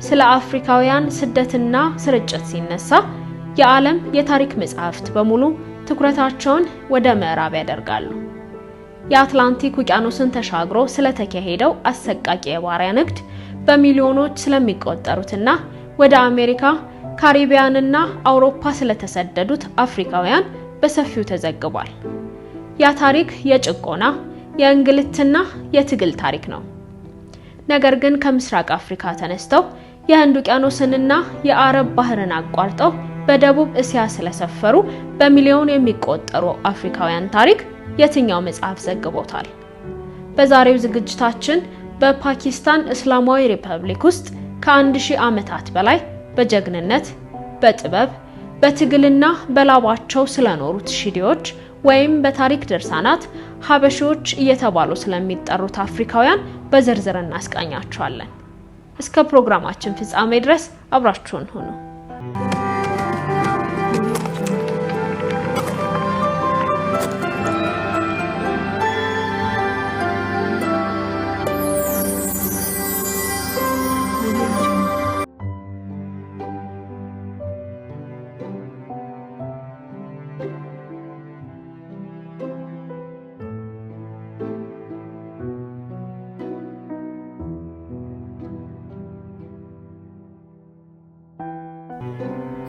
ስለ አፍሪካውያን ስደትና ስርጭት ሲነሳ የዓለም የታሪክ መጻሕፍት በሙሉ ትኩረታቸውን ወደ ምዕራብ ያደርጋሉ። የአትላንቲክ ውቅያኖስን ተሻግሮ ስለተካሄደው አሰቃቂ የባሪያ ንግድ በሚሊዮኖች ስለሚቆጠሩትና ወደ አሜሪካ፣ ካሪቢያንና አውሮፓ ስለተሰደዱት አፍሪካውያን በሰፊው ተዘግቧል። ያ ታሪክ የጭቆና፣ የእንግልትና የትግል ታሪክ ነው። ነገር ግን ከምስራቅ አፍሪካ ተነስተው የህንድ ውቅያኖስንና የአረብ ባህርን አቋርጠው በደቡብ እስያ ስለሰፈሩ በሚሊዮን የሚቆጠሩ አፍሪካውያን ታሪክ የትኛው መጽሐፍ ዘግቦታል? በዛሬው ዝግጅታችን በፓኪስታን እስላማዊ ሪፐብሊክ ውስጥ ከ1000 ዓመታት በላይ በጀግንነት፣ በጥበብ፣ በትግልና በላባቸው ስለኖሩት ሺዲዎች ወይም በታሪክ ድርሳናት ሀበሾች እየተባሉ ስለሚጠሩት አፍሪካውያን በዝርዝር እናስቃኛቸዋለን። እስከ ፕሮግራማችን ፍጻሜ ድረስ አብራችሁን ሁኑ።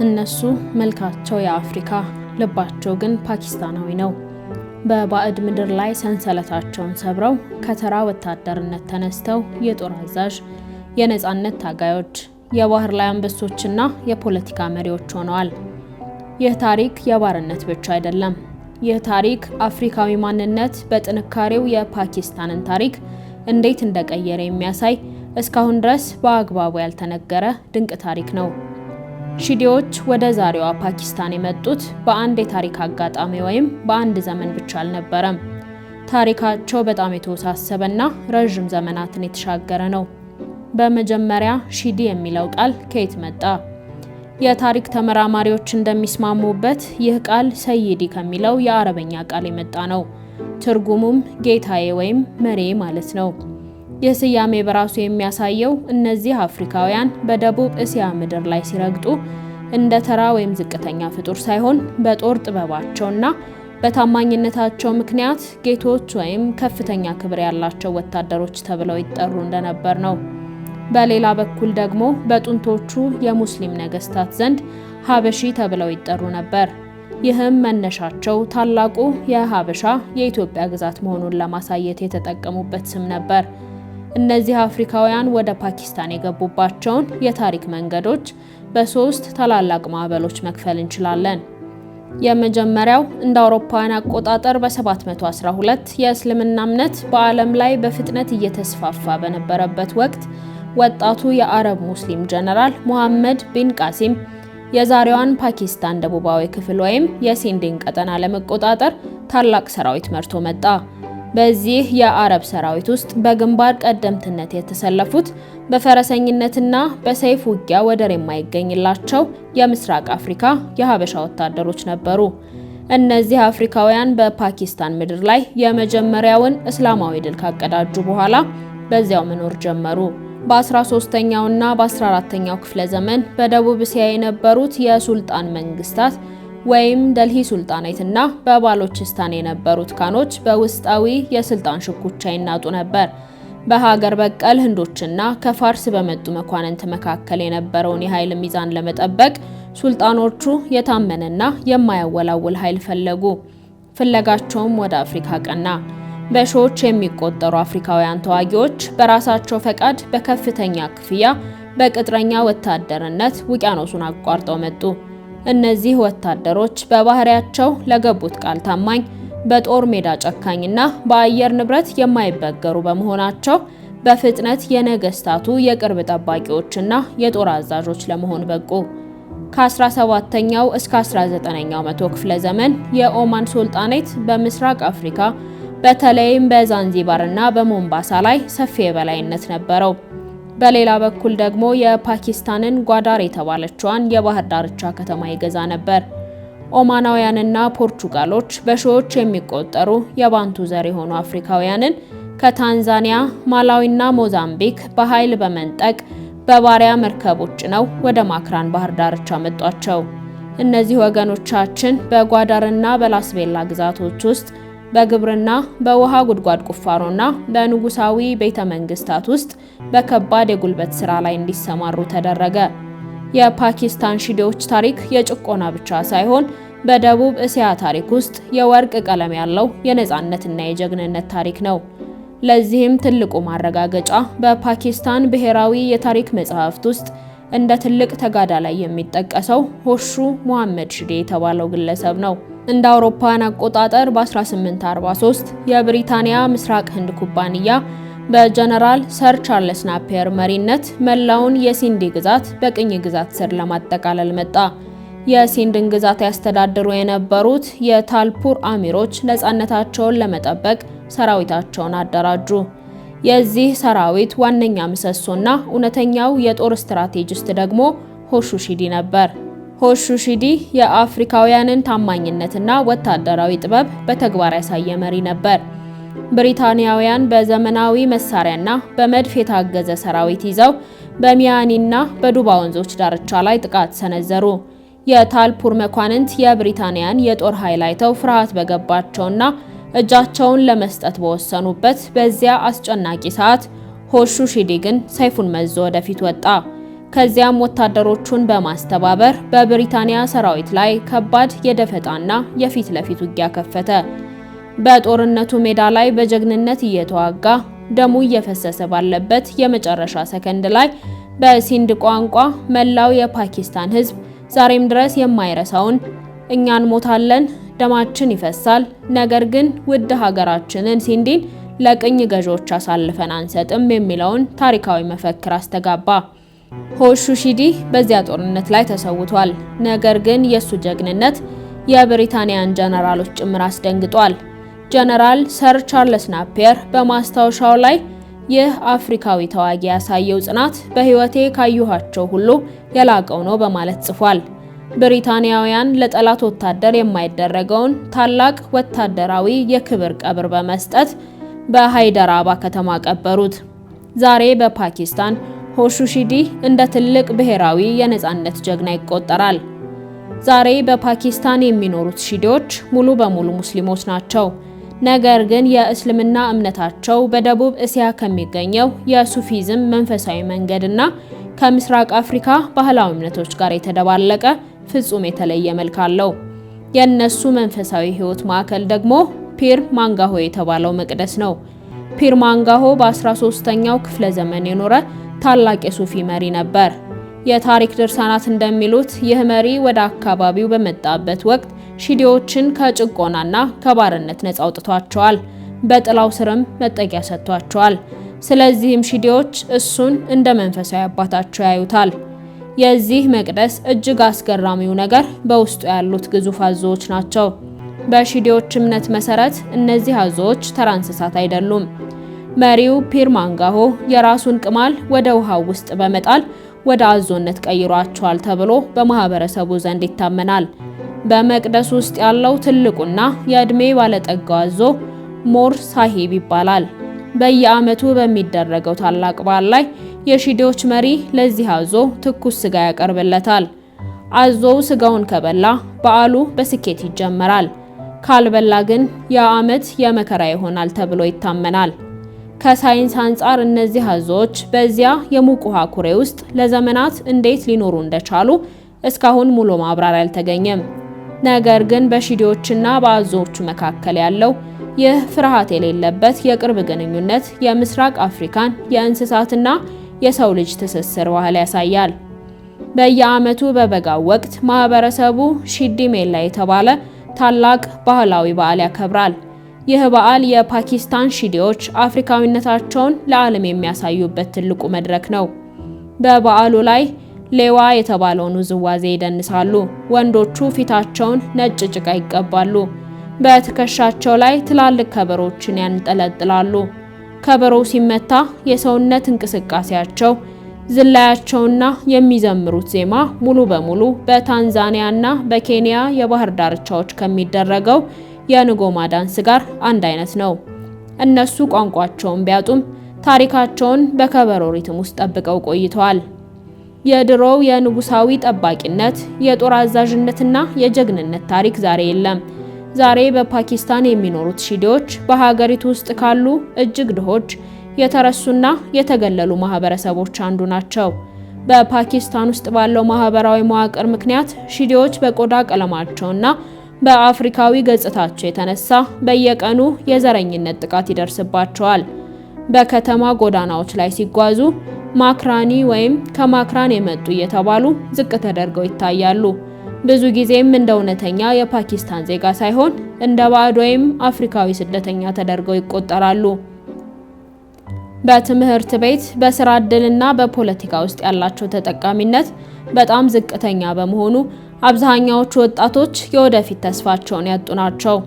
እነሱ መልካቸው የአፍሪካ ልባቸው ግን ፓኪስታናዊ ነው። በባዕድ ምድር ላይ ሰንሰለታቸውን ሰብረው ከተራ ወታደርነት ተነስተው የጦር አዛዥ፣ የነጻነት ታጋዮች፣ የባህር ላይ አንበሶችና የፖለቲካ መሪዎች ሆነዋል። ይህ ታሪክ የባርነት ብቻ አይደለም። ይህ ታሪክ አፍሪካዊ ማንነት በጥንካሬው የፓኪስታንን ታሪክ እንዴት እንደቀየረ የሚያሳይ እስካሁን ድረስ በአግባቡ ያልተነገረ ድንቅ ታሪክ ነው። ሺዲዎች ወደ ዛሬዋ ፓኪስታን የመጡት በአንድ የታሪክ አጋጣሚ ወይም በአንድ ዘመን ብቻ አልነበረም። ታሪካቸው በጣም የተወሳሰበና ረጅም ዘመናትን የተሻገረ ነው። በመጀመሪያ ሺዲ የሚለው ቃል ከየት መጣ? የታሪክ ተመራማሪዎች እንደሚስማሙበት ይህ ቃል ሰይዲ ከሚለው የአረበኛ ቃል የመጣ ነው። ትርጉሙም ጌታዬ ወይም መሪ ማለት ነው። ይህ ስያሜ በራሱ የሚያሳየው እነዚህ አፍሪካውያን በደቡብ እስያ ምድር ላይ ሲረግጡ እንደ ተራ ወይም ዝቅተኛ ፍጡር ሳይሆን በጦር ጥበባቸውና በታማኝነታቸው ምክንያት ጌቶች ወይም ከፍተኛ ክብር ያላቸው ወታደሮች ተብለው ይጠሩ እንደነበር ነው። በሌላ በኩል ደግሞ በጥንቶቹ የሙስሊም ነገስታት ዘንድ ሀበሺ ተብለው ይጠሩ ነበር። ይህም መነሻቸው ታላቁ የሀበሻ የኢትዮጵያ ግዛት መሆኑን ለማሳየት የተጠቀሙበት ስም ነበር። እነዚህ አፍሪካውያን ወደ ፓኪስታን የገቡባቸውን የታሪክ መንገዶች በሶስት ታላላቅ ማዕበሎች መክፈል እንችላለን። የመጀመሪያው እንደ አውሮፓውያን አቆጣጠር በ712 የእስልምና እምነት በዓለም ላይ በፍጥነት እየተስፋፋ በነበረበት ወቅት ወጣቱ የአረብ ሙስሊም ጀነራል ሙሐመድ ቢን ቃሲም የዛሬዋን ፓኪስታን ደቡባዊ ክፍል ወይም የሲንዲን ቀጠና ለመቆጣጠር ታላቅ ሰራዊት መርቶ መጣ። በዚህ የአረብ ሰራዊት ውስጥ በግንባር ቀደምትነት የተሰለፉት በፈረሰኝነትና በሰይፍ ውጊያ ወደር የማይገኝላቸው የምስራቅ አፍሪካ የሀበሻ ወታደሮች ነበሩ። እነዚህ አፍሪካውያን በፓኪስታን ምድር ላይ የመጀመሪያውን እስላማዊ ድል ካቀዳጁ በኋላ በዚያው መኖር ጀመሩ። በ13ኛውና በ14ኛው ክፍለ ዘመን በደቡብ እስያ የነበሩት የሱልጣን መንግስታት ወይም ደልሂ ሱልጣኔትና በባሎችስታን የነበሩት ካኖች በውስጣዊ የስልጣን ሽኩቻ ይናጡ ነበር። በሀገር በቀል ህንዶችና ከፋርስ በመጡ መኳንንት መካከል የነበረውን የኃይል ሚዛን ለመጠበቅ ሱልጣኖቹ የታመነና የማያወላውል ኃይል ፈለጉ። ፍለጋቸውም ወደ አፍሪካ ቀና። በሺዎች የሚቆጠሩ አፍሪካውያን ተዋጊዎች በራሳቸው ፈቃድ በከፍተኛ ክፍያ በቅጥረኛ ወታደርነት ውቅያኖሱን አቋርጠው መጡ። እነዚህ ወታደሮች በባህሪያቸው ለገቡት ቃል ታማኝ፣ በጦር ሜዳ ጨካኝና በአየር ንብረት የማይበገሩ በመሆናቸው በፍጥነት የነገስታቱ የቅርብ ጠባቂዎችና የጦር አዛዦች ለመሆን በቁ። ከ17ኛው እስከ 19ኛው መቶ ክፍለ ዘመን የኦማን ሱልጣኔት በምስራቅ አፍሪካ በተለይም በዛንዚባርና በሞምባሳ ላይ ሰፊ የበላይነት ነበረው። በሌላ በኩል ደግሞ የፓኪስታንን ጓዳር የተባለችዋን የባህር ዳርቻ ከተማ ይገዛ ነበር። ኦማናውያንና ፖርቹጋሎች በሺዎች የሚቆጠሩ የባንቱ ዘር የሆኑ አፍሪካውያንን ከታንዛኒያ፣ ማላዊና ሞዛምቢክ በኃይል በመንጠቅ በባሪያ መርከቦች ነው ወደ ማክራን ባህር ዳርቻ መጧቸው። እነዚህ ወገኖቻችን በጓዳርና በላስቤላ ግዛቶች ውስጥ በግብርና፣ በውሃ ጉድጓድ ቁፋሮና በንጉሳዊ ቤተ መንግስታት ውስጥ በከባድ የጉልበት ስራ ላይ እንዲሰማሩ ተደረገ። የፓኪስታን ሺዲዎች ታሪክ የጭቆና ብቻ ሳይሆን በደቡብ እስያ ታሪክ ውስጥ የወርቅ ቀለም ያለው የነጻነትና የጀግንነት ታሪክ ነው። ለዚህም ትልቁ ማረጋገጫ በፓኪስታን ብሔራዊ የታሪክ መጽሐፍት ውስጥ እንደ ትልቅ ተጋዳላይ የሚጠቀሰው ሆሹ ሙሐመድ ሺዴ የተባለው ግለሰብ ነው። እንደ አውሮፓውያን አቆጣጠር በ1843 የብሪታንያ ምስራቅ ህንድ ኩባንያ በጀነራል ሰር ቻርልስ ናፒየር መሪነት መላውን የሲንዲ ግዛት በቅኝ ግዛት ስር ለማጠቃለል መጣ። የሲንድን ግዛት ያስተዳድሩ የነበሩት የታልፑር አሚሮች ነጻነታቸውን ለመጠበቅ ሰራዊታቸውን አደራጁ። የዚህ ሰራዊት ዋነኛ ምሰሶና እውነተኛው የጦር ስትራቴጂስት ደግሞ ሆሹ ሺዲ ነበር። ሆሹ ሺዲ የአፍሪካውያንን ታማኝነትና ወታደራዊ ጥበብ በተግባር ያሳየ መሪ ነበር። ብሪታንያውያን በዘመናዊ መሳሪያና በመድፍ የታገዘ ሰራዊት ይዘው በሚያኒና በዱባ ወንዞች ዳርቻ ላይ ጥቃት ሰነዘሩ። የታልፑር መኳንንት የብሪታንያን የጦር ኃይል አይተው ፍርሃት በገባቸውና እጃቸውን ለመስጠት በወሰኑበት በዚያ አስጨናቂ ሰዓት ሆሹ ሺዲ ግን ሰይፉን መዞ ወደፊት ወጣ። ከዚያም ወታደሮቹን በማስተባበር በብሪታንያ ሰራዊት ላይ ከባድ የደፈጣና የፊት ለፊት ውጊያ ከፈተ። በጦርነቱ ሜዳ ላይ በጀግንነት እየተዋጋ ደሙ እየፈሰሰ ባለበት የመጨረሻ ሰከንድ ላይ በሲንድ ቋንቋ መላው የፓኪስታን ሕዝብ ዛሬም ድረስ የማይረሳውን እኛ እንሞታለን፣ ደማችን ይፈሳል፣ ነገር ግን ውድ ሀገራችንን ሲንዲን ለቅኝ ገዢዎች አሳልፈን አንሰጥም የሚለውን ታሪካዊ መፈክር አስተጋባ። ሆሹ ሺዲ በዚያ ጦርነት ላይ ተሰውቷል። ነገር ግን የሱ ጀግንነት የብሪታንያን ጀነራሎች ጭምር አስደንግጧል። ጀነራል ሰር ቻርልስ ናፒየር በማስታወሻው ላይ ይህ አፍሪካዊ ተዋጊ ያሳየው ጽናት በህይወቴ ካየኋቸው ሁሉ የላቀው ነው በማለት ጽፏል። ብሪታንያውያን ለጠላት ወታደር የማይደረገውን ታላቅ ወታደራዊ የክብር ቀብር በመስጠት በሃይደራባ ከተማ ቀበሩት። ዛሬ በፓኪስታን ሆሹ ሺዲ እንደ ትልቅ ብሔራዊ የነጻነት ጀግና ይቆጠራል። ዛሬ በፓኪስታን የሚኖሩት ሺዲዎች ሙሉ በሙሉ ሙስሊሞች ናቸው። ነገር ግን የእስልምና እምነታቸው በደቡብ እስያ ከሚገኘው የሱፊዝም መንፈሳዊ መንገድና ከምስራቅ አፍሪካ ባህላዊ እምነቶች ጋር የተደባለቀ ፍጹም የተለየ መልክ አለው። የነሱ መንፈሳዊ ህይወት ማዕከል ደግሞ ፒር ማንጋሆ የተባለው መቅደስ ነው። ፒር ማንጋሆ በ13ኛው ክፍለ ዘመን የኖረ ታላቅ የሱፊ መሪ ነበር። የታሪክ ድርሳናት እንደሚሉት ይህ መሪ ወደ አካባቢው በመጣበት ወቅት ሺዲዎችን ከጭቆናና ከባርነት ነፃ አውጥቷቸዋል። በጥላው ስርም መጠጊያ ሰጥቷቸዋል። ስለዚህም ሺዲዎች እሱን እንደ መንፈሳዊ አባታቸው ያዩታል። የዚህ መቅደስ እጅግ አስገራሚው ነገር በውስጡ ያሉት ግዙፍ አዞዎች ናቸው። በሺዲዎች እምነት መሰረት እነዚህ አዞዎች ተራ እንስሳት አይደሉም። መሪው ፒር ማንጋሆ የራሱን ቅማል ወደ ውሃው ውስጥ በመጣል ወደ አዞነት ቀይሯቸዋል ተብሎ በማህበረሰቡ ዘንድ ይታመናል። በመቅደስ ውስጥ ያለው ትልቁና የእድሜ ባለጠጋው አዞ ሞር ሳሂብ ይባላል። በየዓመቱ በሚደረገው ታላቅ በዓል ላይ የሺዲዎች መሪ ለዚህ አዞ ትኩስ ስጋ ያቀርብለታል። አዞው ስጋውን ከበላ በዓሉ በስኬት ይጀመራል። ካልበላ ግን የዓመት የመከራ ይሆናል ተብሎ ይታመናል። ከሳይንስ አንጻር እነዚህ አዞዎች በዚያ የሙቅ ውሃ ኩሬ ውስጥ ለዘመናት እንዴት ሊኖሩ እንደቻሉ እስካሁን ሙሉ ማብራሪያ አልተገኘም። ነገር ግን በሺዲዎችና በአዞዎቹ መካከል ያለው ይህ ፍርሃት የሌለበት የቅርብ ግንኙነት የምስራቅ አፍሪካን የእንስሳትና የሰው ልጅ ትስስር ባህል ያሳያል። በየዓመቱ በበጋው ወቅት ማህበረሰቡ ሺዲ ሜላ የተባለ ታላቅ ባህላዊ በዓል ያከብራል። ይህ በዓል የፓኪስታን ሺዲዎች አፍሪካዊነታቸውን ለዓለም የሚያሳዩበት ትልቁ መድረክ ነው። በበዓሉ ላይ ሌዋ የተባለውን ውዝዋዜ ይደንሳሉ። ወንዶቹ ፊታቸውን ነጭ ጭቃ ይቀባሉ። በትከሻቸው ላይ ትላልቅ ከበሮችን ያንጠለጥላሉ። ከበሮው ሲመታ የሰውነት እንቅስቃሴያቸው፣ ዝላያቸውና የሚዘምሩት ዜማ ሙሉ በሙሉ በታንዛኒያና በኬንያ የባህር ዳርቻዎች ከሚደረገው የንጎማ ዳንስ ጋር አንድ አይነት ነው። እነሱ ቋንቋቸውን ቢያጡም ታሪካቸውን በከበሮ ሪትም ውስጥ ጠብቀው ቆይተዋል። የድሮው የንጉሳዊ ጠባቂነት፣ የጦር አዛዥነትና የጀግንነት ታሪክ ዛሬ የለም። ዛሬ በፓኪስታን የሚኖሩት ሺዲዎች በሀገሪቱ ውስጥ ካሉ እጅግ ድሆች፣ የተረሱና የተገለሉ ማህበረሰቦች አንዱ ናቸው። በፓኪስታን ውስጥ ባለው ማህበራዊ መዋቅር ምክንያት ሺዲዎች በቆዳ ቀለማቸውና በአፍሪካዊ ገጽታቸው የተነሳ በየቀኑ የዘረኝነት ጥቃት ይደርስባቸዋል። በከተማ ጎዳናዎች ላይ ሲጓዙ ማክራኒ ወይም ከማክራን የመጡ እየተባሉ ዝቅ ተደርገው ይታያሉ። ብዙ ጊዜም እንደ እውነተኛ የፓኪስታን ዜጋ ሳይሆን እንደ ባዕድ ወይም አፍሪካዊ ስደተኛ ተደርገው ይቆጠራሉ። በትምህርት ቤት፣ በስራ ዕድልና በፖለቲካ ውስጥ ያላቸው ተጠቃሚነት በጣም ዝቅተኛ በመሆኑ አብዛኛዎቹ ወጣቶች የወደፊት ተስፋቸውን ያጡ ናቸው።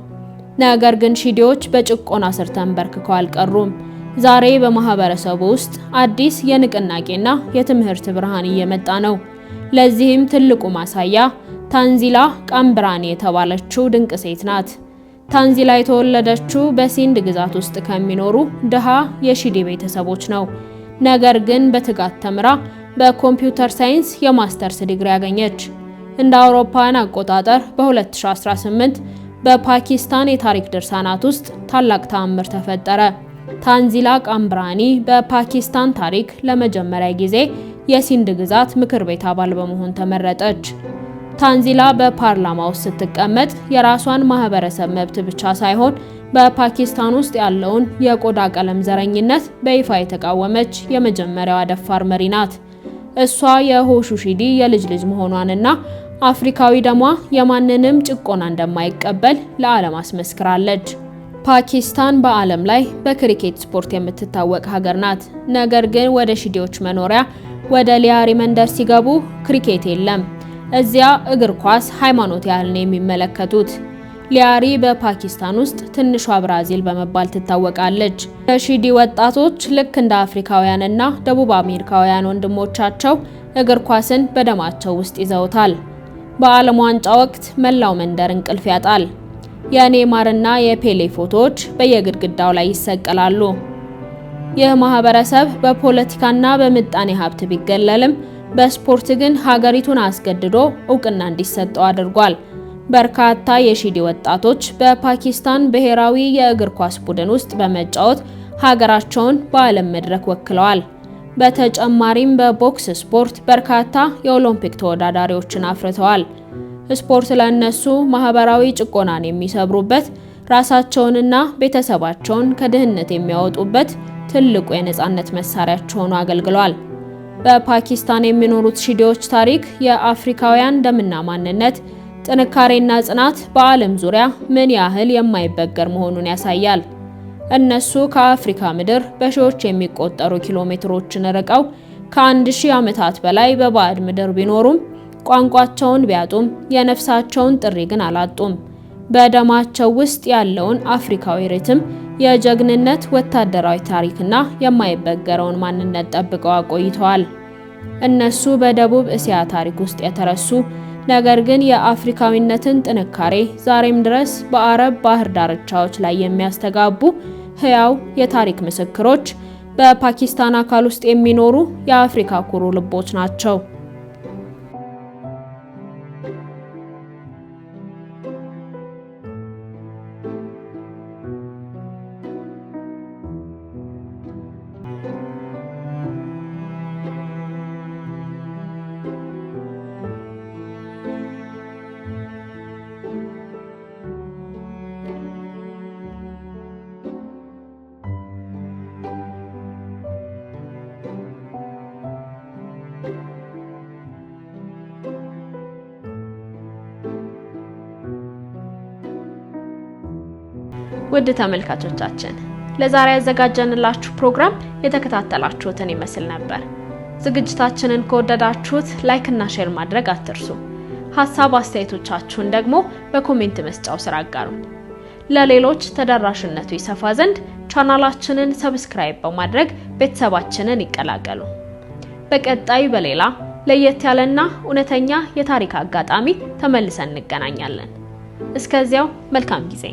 ነገር ግን ሺዲዎች በጭቆና ስር ተንበርክከው አልቀሩም። ዛሬ በማህበረሰቡ ውስጥ አዲስ የንቅናቄና የትምህርት ብርሃን እየመጣ ነው። ለዚህም ትልቁ ማሳያ ታንዚላ ቃምብራኒ የተባለችው ድንቅ ሴት ናት። ታንዚላ የተወለደችው በሲንድ ግዛት ውስጥ ከሚኖሩ ድሃ የሺዲ ቤተሰቦች ነው። ነገር ግን በትጋት ተምራ በኮምፒውተር ሳይንስ የማስተርስ ዲግሪ ያገኘች። እንደ አውሮፓውያን አቆጣጠር በ2018 በፓኪስታን የታሪክ ድርሳናት ውስጥ ታላቅ ተአምር ተፈጠረ። ታንዚላ ቃምብራኒ በፓኪስታን ታሪክ ለመጀመሪያ ጊዜ የሲንድ ግዛት ምክር ቤት አባል በመሆን ተመረጠች። ታንዚላ በፓርላማ ውስጥ ስትቀመጥ የራሷን ማህበረሰብ መብት ብቻ ሳይሆን በፓኪስታን ውስጥ ያለውን የቆዳ ቀለም ዘረኝነት በይፋ የተቃወመች የመጀመሪያዋ ደፋር መሪ ናት። እሷ የሆሹ ሺዲ የልጅ ልጅ መሆኗንና አፍሪካዊ ደሟ የማንንም ጭቆና እንደማይቀበል ለዓለም አስመስክራለች። ፓኪስታን በዓለም ላይ በክሪኬት ስፖርት የምትታወቅ ሀገር ናት። ነገር ግን ወደ ሺዲዎች መኖሪያ ወደ ሊያሪ መንደር ሲገቡ ክሪኬት የለም። እዚያ እግር ኳስ ሃይማኖት ያህል ነው የሚመለከቱት። ሊያሪ በፓኪስታን ውስጥ ትንሿ ብራዚል በመባል ትታወቃለች። የሺዲ ወጣቶች ልክ እንደ አፍሪካውያንና ደቡብ አሜሪካውያን ወንድሞቻቸው እግር ኳስን በደማቸው ውስጥ ይዘውታል። በዓለም ዋንጫ ወቅት መላው መንደር እንቅልፍ ያጣል። የኔይማርና የፔሌ ፎቶዎች በየግድግዳው ላይ ይሰቀላሉ። ይህ ማህበረሰብ በፖለቲካና በምጣኔ ሀብት ቢገለልም በስፖርት ግን ሀገሪቱን አስገድዶ እውቅና እንዲሰጠው አድርጓል። በርካታ የሺዲ ወጣቶች በፓኪስታን ብሔራዊ የእግር ኳስ ቡድን ውስጥ በመጫወት ሀገራቸውን በዓለም መድረክ ወክለዋል። በተጨማሪም በቦክስ ስፖርት በርካታ የኦሎምፒክ ተወዳዳሪዎችን አፍርተዋል። ስፖርት ለእነሱ ማህበራዊ ጭቆናን የሚሰብሩበት፣ ራሳቸውንና ቤተሰባቸውን ከድህነት የሚያወጡበት ትልቁ የነጻነት መሳሪያቸው ሆኖ አገልግሏል። በፓኪስታን የሚኖሩት ሺዲዎች ታሪክ የአፍሪካውያን ደምና ማንነት፣ ጥንካሬና ጽናት በዓለም ዙሪያ ምን ያህል የማይበገር መሆኑን ያሳያል። እነሱ ከአፍሪካ ምድር በሺዎች የሚቆጠሩ ኪሎሜትሮችን ርቀው ከ1000 ዓመታት በላይ በባዕድ ምድር ቢኖሩም ቋንቋቸውን ቢያጡም የነፍሳቸውን ጥሪ ግን አላጡም። በደማቸው ውስጥ ያለውን አፍሪካዊ ሪትም፣ የጀግንነት ወታደራዊ ታሪክና የማይበገረውን ማንነት ጠብቀው አቆይተዋል። እነሱ በደቡብ እስያ ታሪክ ውስጥ የተረሱ ነገር ግን የአፍሪካዊነትን ጥንካሬ ዛሬም ድረስ በአረብ ባህር ዳርቻዎች ላይ የሚያስተጋቡ ሕያው የታሪክ ምስክሮች፣ በፓኪስታን አካል ውስጥ የሚኖሩ የአፍሪካ ኩሩ ልቦች ናቸው። ውድ ተመልካቾቻችን ለዛሬ ያዘጋጀንላችሁ ፕሮግራም የተከታተላችሁትን ይመስል ነበር። ዝግጅታችንን ከወደዳችሁት ላይክ እና ሼር ማድረግ አትርሱ። ሐሳብ አስተያየቶቻችሁን ደግሞ በኮሜንት መስጫው ስር አጋሩን። ለሌሎች ተደራሽነቱ ይሰፋ ዘንድ ቻናላችንን ሰብስክራይብ በማድረግ ቤተሰባችንን ይቀላቀሉ። በቀጣይ በሌላ ለየት ያለና እውነተኛ የታሪክ አጋጣሚ ተመልሰን እንገናኛለን። እስከዚያው መልካም ጊዜ